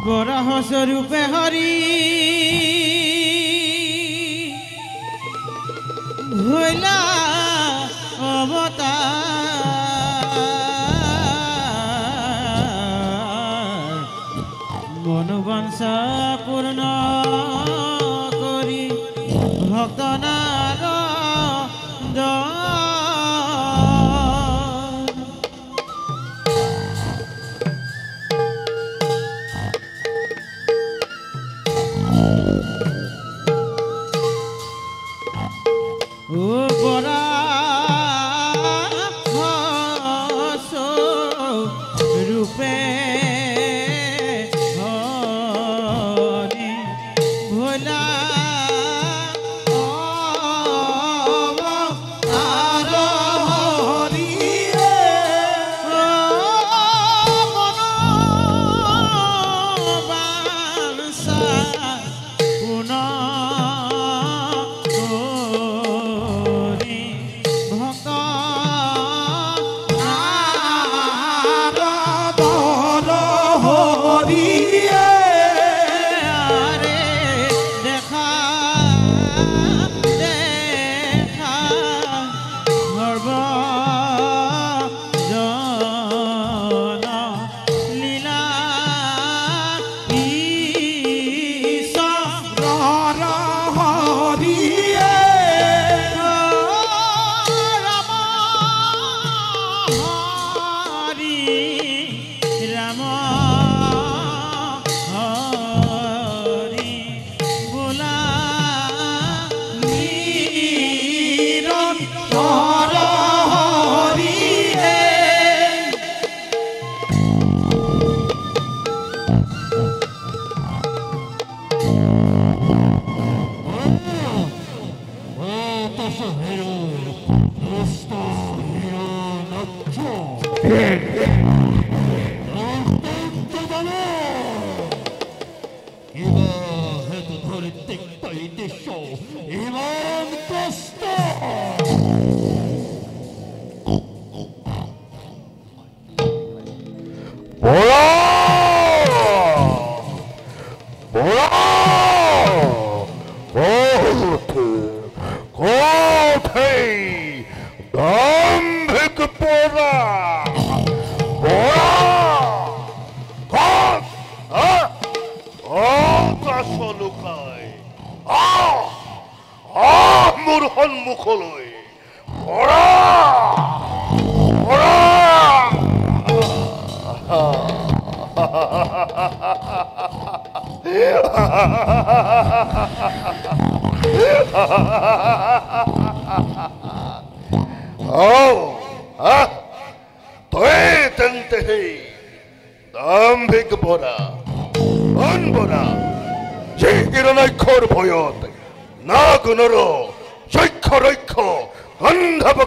বরাহ স্বরূপে হরি ভৈলা অবতার মনোবাঞ্ছা পূর্ণ করি ভক্তনার ও বরা রূপে হরি ভোলা আর হরি মনোবাঞ্ছা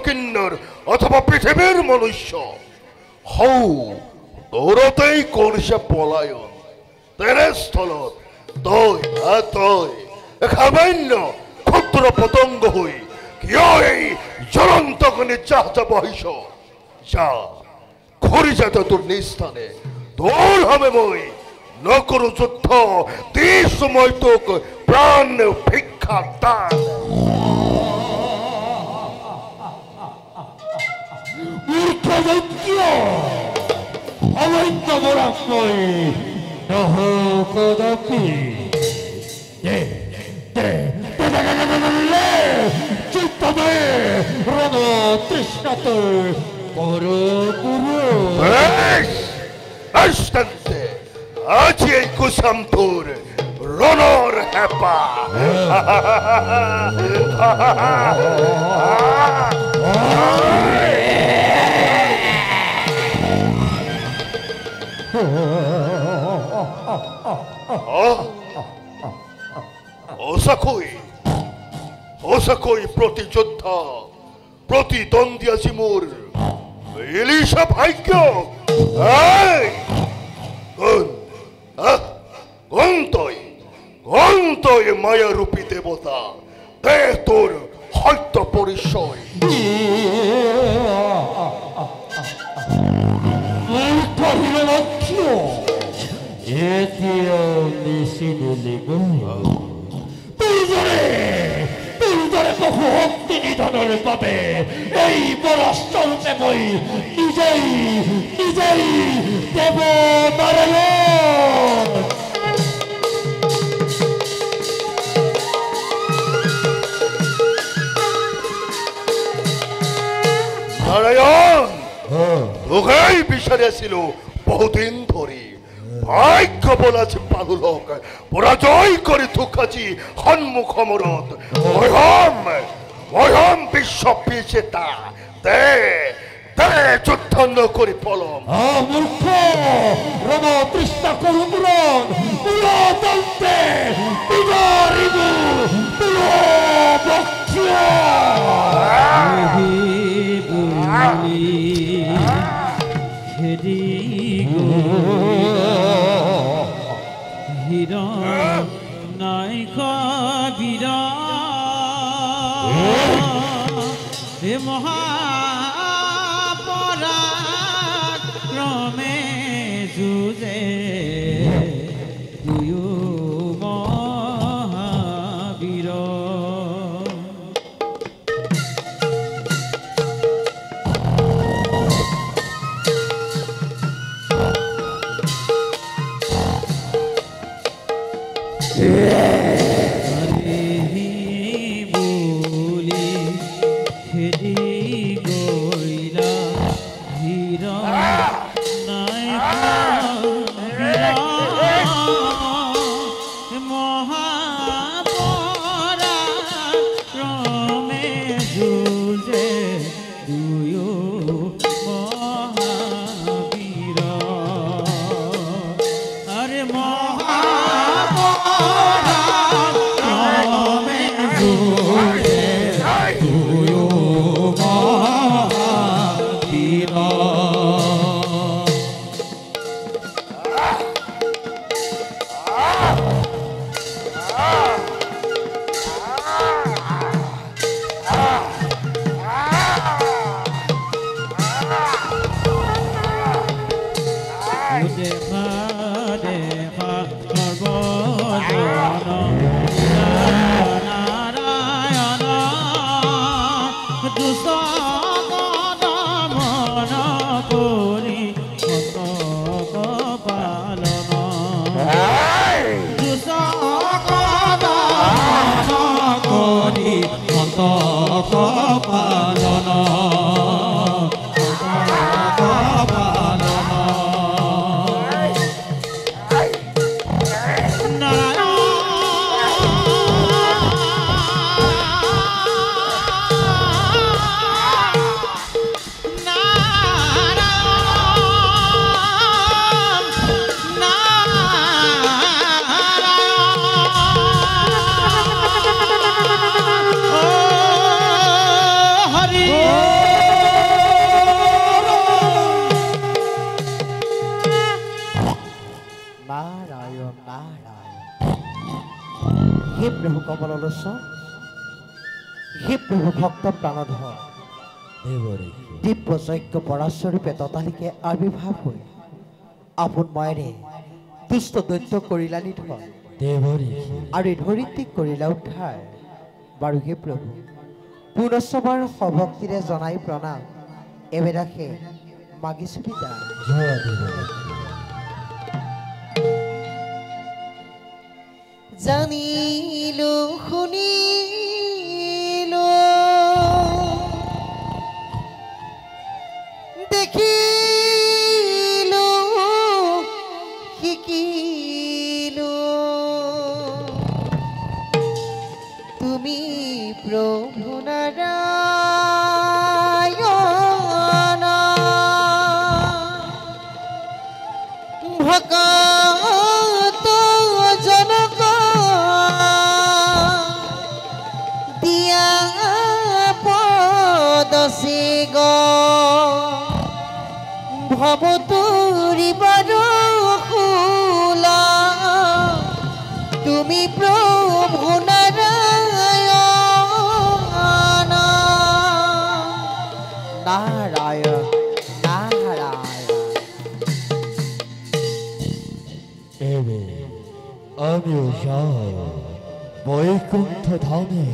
পুনঃ অথবা পৃথিবীর মনুষ্য হৌ দৌড়তেই করছে পলায়ন তেরে স্থলত তৈ তৈ খাবান্য ক্ষুদ্র পতঙ্গ হই কিয় এই জ্বলন্ত গণে চাহতা বহিস যা ঘুরি যেত তোর নিস্থানে দৌড় হবে মই নকরু যুদ্ধ তীর সময় তোক প্রাণ ভিক্ষা দান অবৈধ বরাকই নহ কদাপি চিত্তমে রণ তৃষ্ণাত করু পুরু Bastante! Oggi è il Kusamtur! L'onor hepa! Osakoi প্রতিযোদ্ধা প্রতিদ্বন্দ্বী আছে মোর ইলিশা ভাগ্য গন্তই মায়ারূপী দেবতা দে তোর হয়তো পরিচয় এটি দিলি গো তোৰ দৰে বহু শক্তি নিধনৰ বাবে এই পৰস্বৰূপে মই নিজেই দেৱ নাৰায়ণ নারায়ণ তোকেই বিচারে ছিল বহুদিন ধরে ভাগ্য বলাছে পালুলক পরাজয় করে থুকাছি সন্মুখ মরত মহম বিশ্ব পেয়েছে তা দে যুদ্ধ করে পলম মূর্খ রণ তৃষ্ণা করুন পুরতন্ত্রে বিদারিবু নাই বীর হে মহাপরাক্রমে যুঁজে দুয়ো মহাবীর হে প্রভু ভক্ত প্রাণধর দিব্য যজ্ঞ পরাস্বরূপে ততালিকে আবির্ভাব হই আপন মায়েরে দুষ্ট দৈত্য করিলা নিধন আৰু ধৰিত্ৰীক কৰিলা উদ্ধাৰ বাৰু হে প্ৰভু পুনশ্চবাৰ সভক্তিৰে জনাই প্ৰণাম এবেদাসে মাগিছো পিতা জানিলো শুনিলো দেখিলো শিকিলো তুমি প্রভু নারায়ণ ভকত জনক দিয়া পদসে গ ভবতুরি বরকুলা তুমি প্রভু নারায়ণ নারায়ণ নারায়ণ আমিও যাই বৈকুণ্ঠ ধামে।